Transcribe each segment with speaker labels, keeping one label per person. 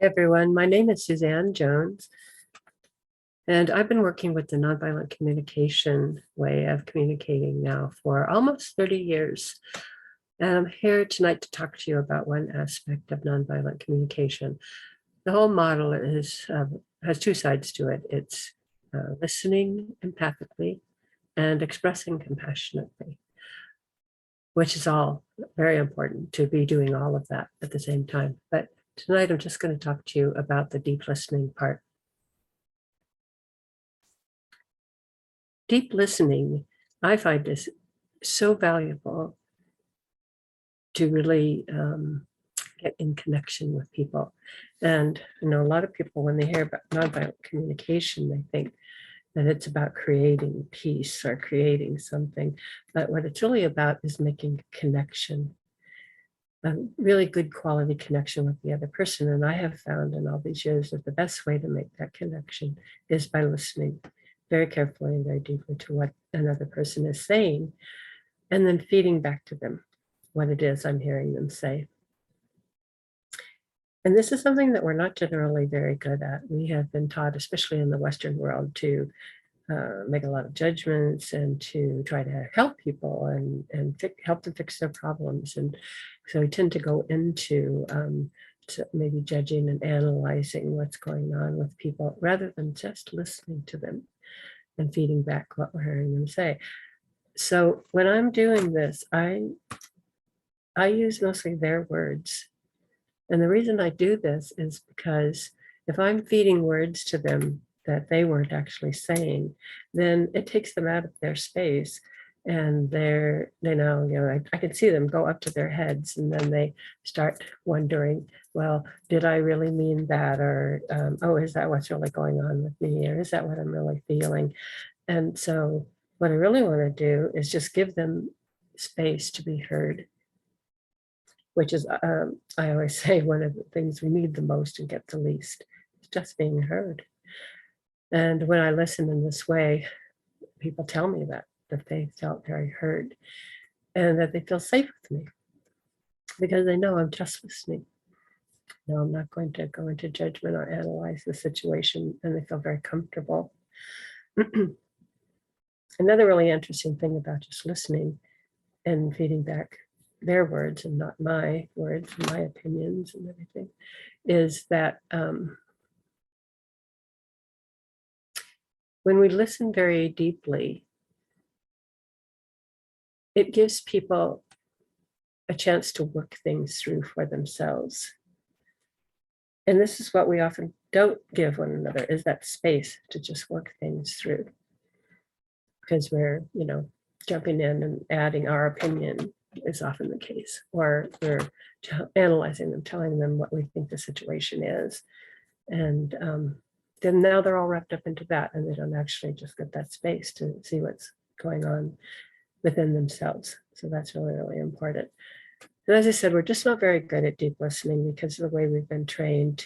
Speaker 1: Everyone, my name is Suzanne Jones, and I've been working with the nonviolent communication way of communicating now for almost 30 years. And I'm here tonight to talk to you about one aspect of nonviolent communication. The whole model has two sides to it. It's listening empathically and expressing compassionately, which is all very important to be doing all of that at the same time. But tonight I'm just going to talk to you about the deep listening part. Deep listening, I find, is so valuable to really get in connection with people. And a lot of people, when they hear about nonviolent communication, they think that it's about creating peace or creating something. But what it's really about is making a connection, a really good quality connection with the other person. And I have found in all these years that the best way to make that connection is by listening very carefully and very deeply to what another person is saying, and then feeding back to them what it is I'm hearing them say. And this is something that we're not generally very good at. We have been taught, especially in the Western world, to make a lot of judgments and to try to help people and help them fix their problems. And so we tend to go into maybe judging and analyzing what's going on with people rather than just listening to them and feeding back what we're hearing them say. So when I'm doing this, I use mostly their words. And the reason I do this is because if I'm feeding words to them that they weren't actually saying, then it takes them out of their space. And I can see them go up to their heads, and then they start wondering, well, did I really mean that? Or, oh, is that what's really going on with me? Or is that what I'm really feeling? And so what I really want to do is just give them space to be heard, which is, I always say, one of the things we need the most and get the least, is just being heard. And when I listen in this way, people tell me that they felt very heard and that they feel safe with me because they know I'm just listening. No, I'm not going to go into judgment or analyze the situation, and they feel very comfortable. Another really interesting thing about just listening and feeding back their words and not my words and my opinions and everything is that when we listen very deeply, it gives people a chance to work things through for themselves. And this is what we often don't give one another, is that space to just work things through. Because we're, jumping in and adding our opinion is often the case, or we're analyzing them, telling them what we think the situation is. And then now they're all wrapped up into that, and they don't actually just get that space to see what's going on within themselves. So that's really, really important. And as I said, we're just not very good at deep listening because of the way we've been trained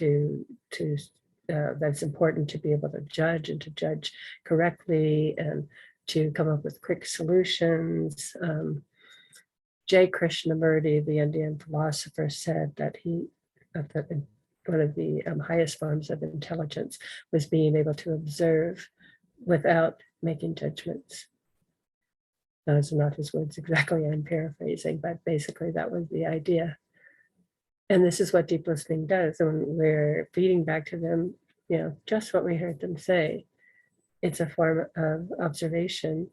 Speaker 1: that's important to be able to judge and to judge correctly and to come up with quick solutions. J. Krishnamurti, the Indian philosopher, said that one of the highest forms of intelligence was being able to observe without making judgments. Those are not his words exactly, I'm paraphrasing, but basically that was the idea. And this is what deep listening does. And we're feeding back to them, just what we heard them say. It's a form of observation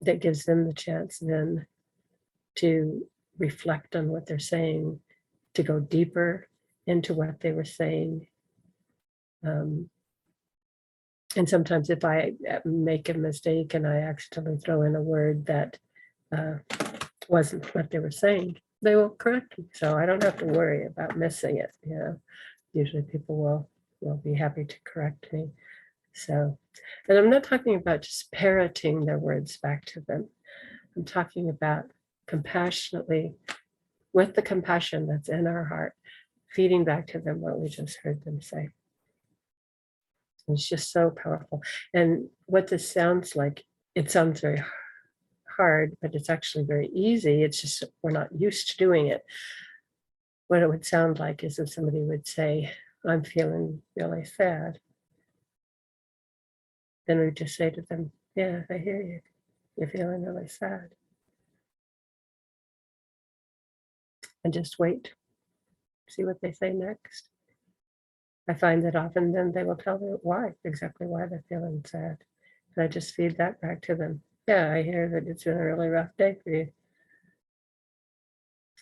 Speaker 1: that gives them the chance then to reflect on what they're saying, to go deeper into what they were saying. And sometimes if I make a mistake and I accidentally throw in a word that wasn't what they were saying, they will correct me. So I don't have to worry about missing it. Usually people will be happy to correct me. So, and I'm not talking about just parroting their words back to them. I'm talking about compassionately, with the compassion that's in our heart, feeding back to them what we just heard them say. It's just so powerful. And what this sounds like, it sounds very hard, but it's actually very easy. It's just we're not used to doing it. what it would sound like is if somebody would say, I'm feeling really sad, then we just say to them, yeah, I hear you. You're feeling really sad. And just wait, see what they say next. I find that often then they will tell me why, exactly why they're feeling sad. And I just feed that back to them. Yeah, I hear that it's been a really rough day for you.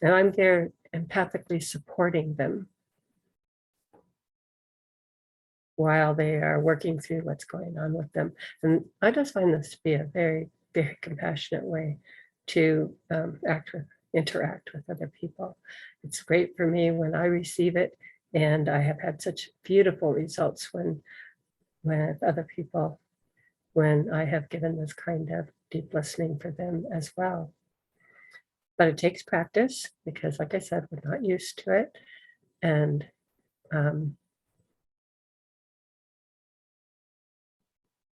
Speaker 1: And I'm there empathically supporting them while they are working through what's going on with them. And I just find this to be a very, very compassionate way to interact with other people. It's great for me when I receive it, and I have had such beautiful results when with other people when I have given this kind of deep listening for them as well. But it takes practice because, like I said, we're not used to it, and um,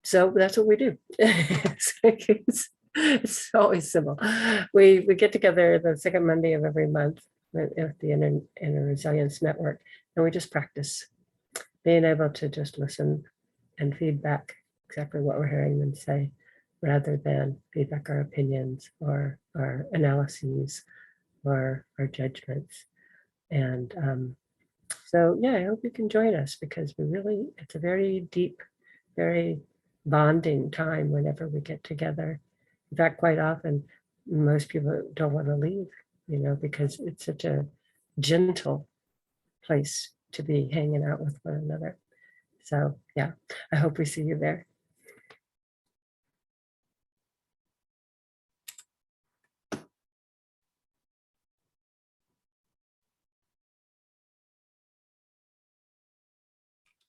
Speaker 1: so that's what we do. It's always simple. We get together the second Monday of every month with the Inner Resilience Network, and we just practice being able to just listen and feedback exactly what we're hearing them say, rather than feedback our opinions or our analyses or our judgments. And so, yeah, I hope you can join us because it's a very deep, very bonding time whenever we get together. In fact, quite often, most people don't want to leave, because it's such a gentle place to be hanging out with one another. So, yeah, I hope we see you there.